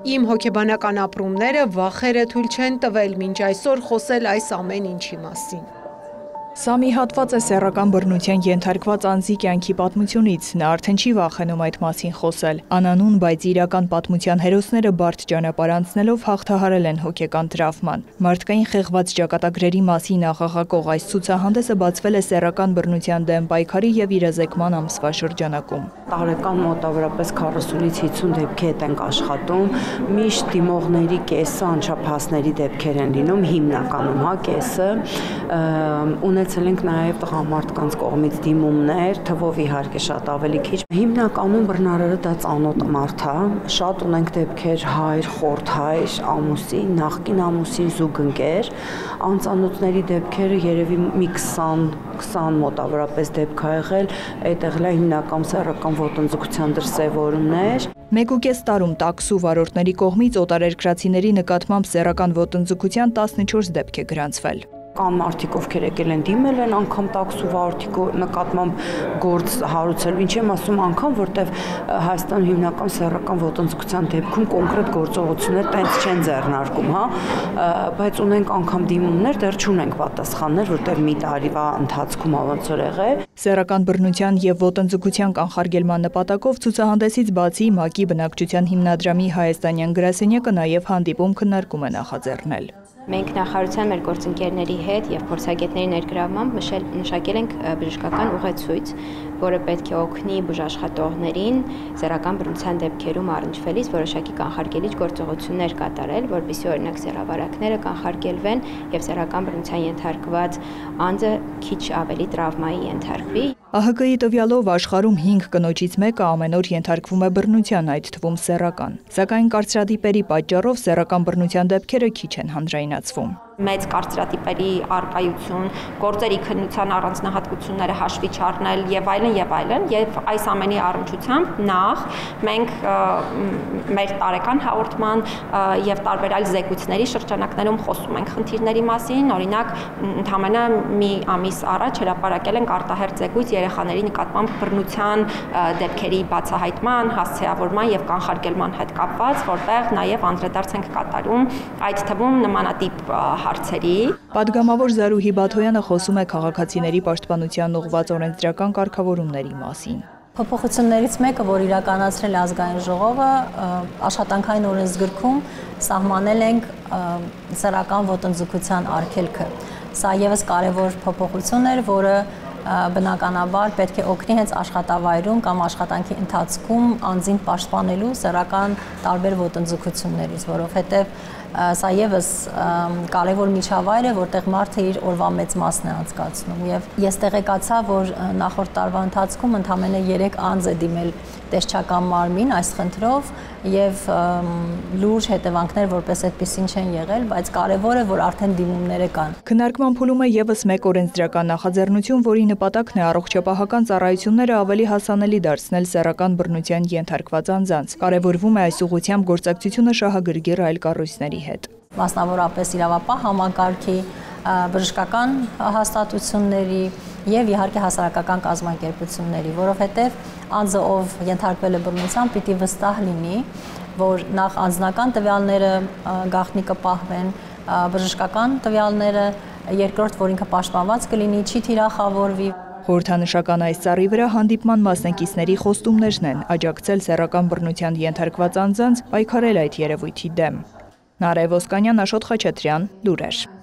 Իմ հոգեբանական ապրումները, վախերը թույլ չեն տվել մինչ այսօր խոսել այս ամեն ինչի մասին։ Սա մի հատված է սեռական բռնության ենթարկված անձի կյանքի պատմությունից, նա արդեն չի վախենում այդ մասին խոսել։ Անանուն, բայց իրական պատմության հերոսները բարդ ճանապարհ անցնելով հաղթահարել են հոգեկան տրավման։ Մարդկային խեղված ճակատագրերի մասին աղաղակող այս ցուցահանդեսը բացվել է սեռական բռնության դեմ պայքարի և իրազեկման ամսվա շրջանակում։ Տարեկան մոտավորապես 40-ից 50 դեպքի հետ ենք աշխատում, միշտ դիմողների կեսը անչափահասների դեպքեր են լինում, հիմնականում կեսը, ունեցել ենք նաև տղամարդկանց կողմից դիմումներ, թվով իհարկե շատ ավելի քիչ։ Հիմնականում բռնարարը դա ծանոթ մարդ է, շատ ունենք դեպքեր հայր, խորթ հայր, ամուսին, նախկին ամուսին, զուգընկեր, անծանոթների դեպքերը երևի մի 20 մոտավորապես դեպք ա եղել, այդ եղել է հիմնական սեռական ոտնձգության դրսևորումներ։ 1.5 տարում տաքսու վարորդների կողմից օտարերկրացիների նկատմամբ սեռական ոտնձգության 14 դեպք է գրանցվել։ Կան մարդիկ, ովքեր եկել են դիմել են անգամ տաքսու վարորդի նկատմամբ գործ հարուցելու, ինչ եմ ասում անգամ, որտեվ Հայաստանում հիմնական սեռական ոտնձգության դեպքում կոնկրետ գործողություններ տենց չեն ձեռնարկում, բայց ունենք անգամ դիմումներ, դեռ չունենք պատասխաններ, որտեվ մի տարվա ընթացքում ոնց որ եղել։ Սեռական բռնության և ոտնձգության կանխարգելման նպատակով ցուցահանդեսից բացի ՄԱԿ-ի բնակչության հիմնադրամի հայաստանյան գրասենյակը նաև հանդիպում քննարկում է նախաձեռնել։ Մենք նախարարության մեր գործընկերների հետ և փորձագետների ներգրավմամբ մշակել ենք բժշկական ուղեցույց, որը պետք է օգնի բուժաշխատողներին սեռական բռնության դեպքերում առնչվելիս որոշակի կանխարգելիչ գործողություններ կատարել, որպեսզի օրինակ սեռավարակները կանխարգելվեն և սեռական բռնության ենթարկված անձը քիչ ավելի տրավմայի ենթարկվի։ ԱՀԿ-ի տվյալով աշխարհում 5 կնոջից մեկը ամեն օր ենթարկվում է բռնության, այդ թվում սեռական։ Սակայն կարծրատիպերի պատճառով սեռական բռնության դեպքերը քիչ են հանրայնացվում։ Մեծ կարծրատիպերի առկայություն, գործերի քննության առանձնահատկությունները հաշվի չառնել եւ այլն, եւ այս ամենի առնչությամբ նախ մենք մեր տարեկան հաղորդման եւ տարբեր այլ զեկույցների շրջանակներում խոսում ենք խնդիրների մասին, օրինակ ընդամենը մի ամիս առաջ հրապարակել ենք արտահերթ զեկույց երեխաների նկատմամբ բռնության դեպքերի բացահայտման, հասցեավորման եւ կանխարգելման հետ կապված, որտեղ նաեւ անդրադարձ ենք կատարում այդ թվում նմանատիպ հարցերի։ Պատգամավոր Զարուհի Բաթոյանը խոսում է քաղաքացիների պաշտպանության ուղղված օրենսդրական կարգավորումների մասին։ Փոփոխություններից մեկը, որ իրականացրել է ազգային ժողովը, աշխատանքային օրենսգրքում սահմանել ենք սեռական ոտնձգության արգելքը։ Սա ևս կարևոր փոփոխություն էր, որը բնականաբար պետք է օգնի հենց աշխատավայրում կամ աշխատանքի ընթացքում անձին պաշտպանելու սեռական տարբեր ոտնձգություններից, որովհետև սա ևս կարևոր միջավայր է, որտեղ մարդը իր օրվա մեծ մասն է անցկացնում եւ ես տեղեկացա, որ նախորդ տարվա ընթացքում ընդամենը 3 անձ է դիմել տեսչական մարմին այս խնդրով եւ լուրջ հետևանքներ որպես այդպեսին չեն եղել, բայց կարևոր է, որ արդեն դիմումները կան։ Քննարկման փուլում է ևս մեկ օրենսդրական նախաձեռնություն, որի նպատակն է առողջապահական ծառայությունները ավելի հասանելի դարձնել սեռական բռնության ենթարկված անձանց։ Կարևորվում է այս ուղղությամբ գործակցությունը շահագրգիռ այլ կառույցների հետ։ Մասնավորապես իրավապահ համակարգի, բժշկական հաստատությունների եւ իհարկե հասարակական կազմակերպությունների, որովհետեւ անձը, ով ենթարկվել է բռնության, պիտի վստահ լինի, որ նախ անձնական տվյալները գաղտնի կպահվեն, բժշկական տվյալները, երկրորդ, որ ինքը պաշտպանված կլինի, չի թիրախավորվի։ Խորհրդանշական այս ծառի վրա հանդիպման մասնակիցների խոստումներն են աջակցել սեռական բռնության ենթարկված անձանց պայքարել այդ երևույթի դեմ։ Նարեկ Ոսկանյան, Աշոտ Խաչատրյան, լուրեր։